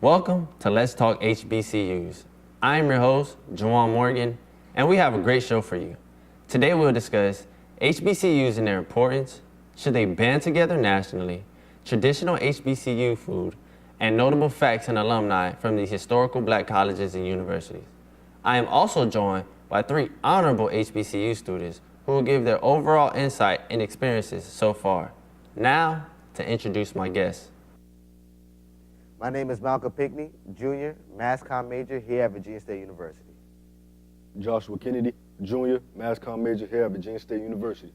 Welcome to Let's Talk HBCUs. I'm your host, Juwan Morgan, and we have a great show for you. Today we'll discuss HBCUs and their importance, should they band together nationally, traditional HBCU food, and notable facts and alumni from these historical Black colleges and universities. I am also joined by 3 honorable HBCU students who will give their overall insight and experiences so far. Now, to introduce my guests. My name is Malcolm Pickney, Jr., Mass Comm major here at Virginia State University. Joshua Kennedy, Jr., Mass Comm major here at Virginia State University.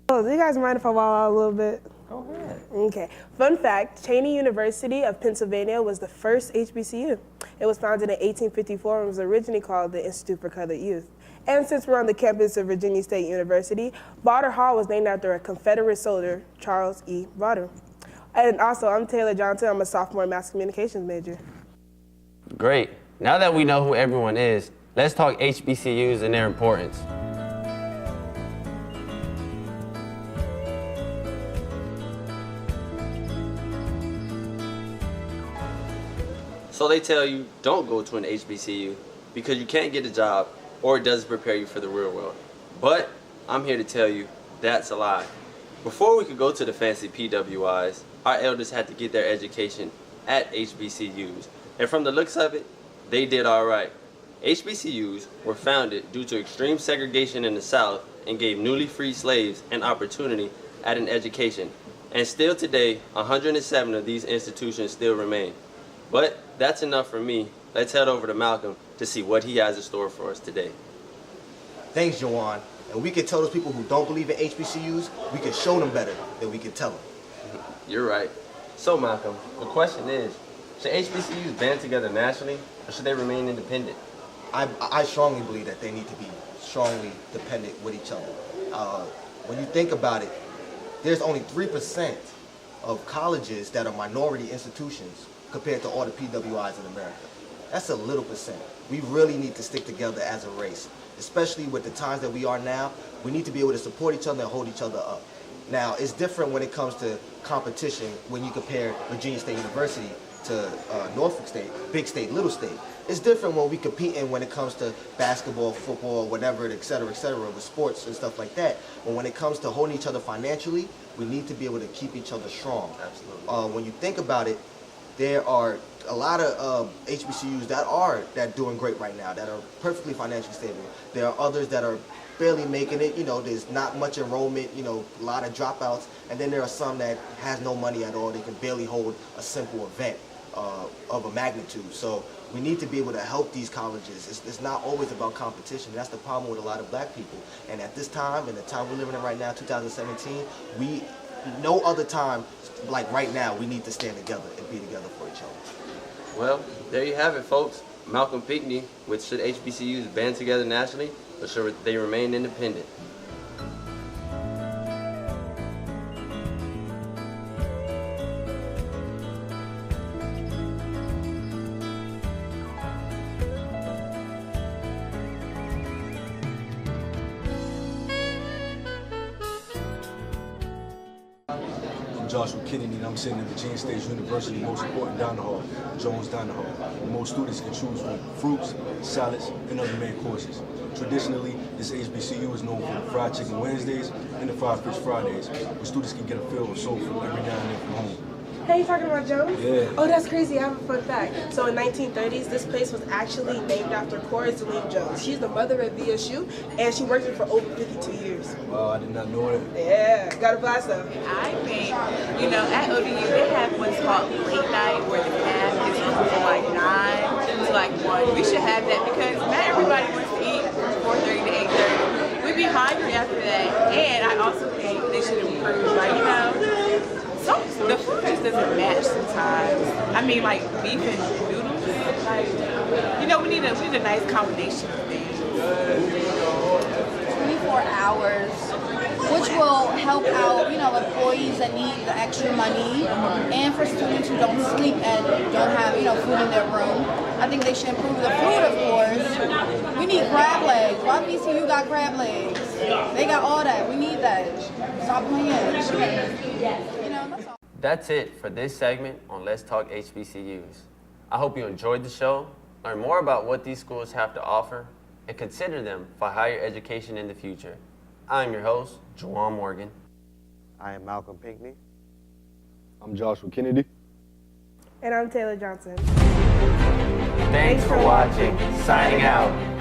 Oh, do you guys mind if I wild out a little bit? Go ahead. Okay. Fun fact, Cheney University of Pennsylvania was the first HBCU. It was founded in 1854 and was originally called the Institute for Colored Youth. And since we're on the campus of Virginia State University, Barter Hall was named after a Confederate soldier, Charles E. Barter. And also, I'm Taylor Johnson. I'm a sophomore mass communications major. Great. Now that we know who everyone is, let's talk HBCUs and their importance. So they tell you, don't go to an HBCU because you can't get a job or it doesn't prepare you for the real world. But I'm here to tell you, that's a lie. Before we could go to the fancy PWIs, our elders had to get their education at HBCUs. And from the looks of it, they did all right. HBCUs were founded due to extreme segregation in the South and gave newly freed slaves an opportunity at an education. And still today, 107 of these institutions still remain. But that's enough for me. Let's head over to Malcolm to see what he has in store for us today. Thanks, Jawan. And we can tell those people who don't believe in HBCUs, we can show them better than we can tell them. You're right. So Malcolm, the question is, should HBCUs band together nationally or should they remain independent? I strongly believe that they need to be strongly dependent with each other. When you think about it, there's only 3% of colleges that are minority institutions compared to all the PWIs in America. That's a little percent. We really need to stick together as a race, especially with the times that we are now. We need to be able to support each other and hold each other up. Now, it's different when it comes to competition when you compare Virginia State University to Norfolk State, big state, little state. It's different when we compete when it comes to basketball, football, whatever, et cetera, with sports and stuff like that. But when it comes to holding each other financially, we need to be able to keep each other strong. Absolutely. When you think about it, there are a lot of HBCUs that are doing great right now, that are perfectly financially stable. There are others that are barely making it. You know, there's not much enrollment, you know, a lot of dropouts. And then there are some that has no money at all. They can barely hold a simple event of a magnitude. So we need to be able to help these colleges. It's not always about competition. That's the problem with a lot of Black people. And at this time, in the time we're living in right now, 2017, no other time like right now, we need to stand together and be together for each other. Well, there you have it, folks. Malcolm Pickney with should HBCUs band together nationally or should they remain independent? Joshua Kennedy, and I'm sitting in Virginia State University, most important diner hall, Jones Diner Hall, where most students can choose from fruits, salads, and other main courses. Traditionally, this HBCU is known for the fried chicken Wednesdays and the fried fish Fridays, where students can get a feel of soul food every now and then from home. Hey, you talking about Jones? Yeah. Oh, that's crazy. I have a fun fact. So in 1930s, this place was actually named after Cora Zeline Jones. She's the mother of VSU, and she worked here for over 52 years. Wow, I did not know that. Yeah, got a blast though. I think, you know, at ODU they have what's called late night where the cast is open from like 9 to like 1. We should have that because not everybody wants to eat from 4:30 to 8:30. We'd be hungry after that. And I also think they should improve, like, you know, the food just doesn't match sometimes. I mean, like beef and noodles, like, you know, we need a nice combination of things. 24 hours, which will help out, you know, employees that need the extra money, and for students who don't sleep and don't have, you know, food in their room. I think they should improve the food, of course. We need crab legs. Why VCU got crab legs? They got all that. We need that. Stop playing. You know, that's all. That's it for this segment on Let's Talk HBCUs. I hope you enjoyed the show, learn more about what these schools have to offer, and consider them for higher education in the future. I'm your host, Juwan Morgan. I am Malcolm Pinckney. I'm Joshua Kennedy. And I'm Taylor Johnson. Thanks for watching. Signing out.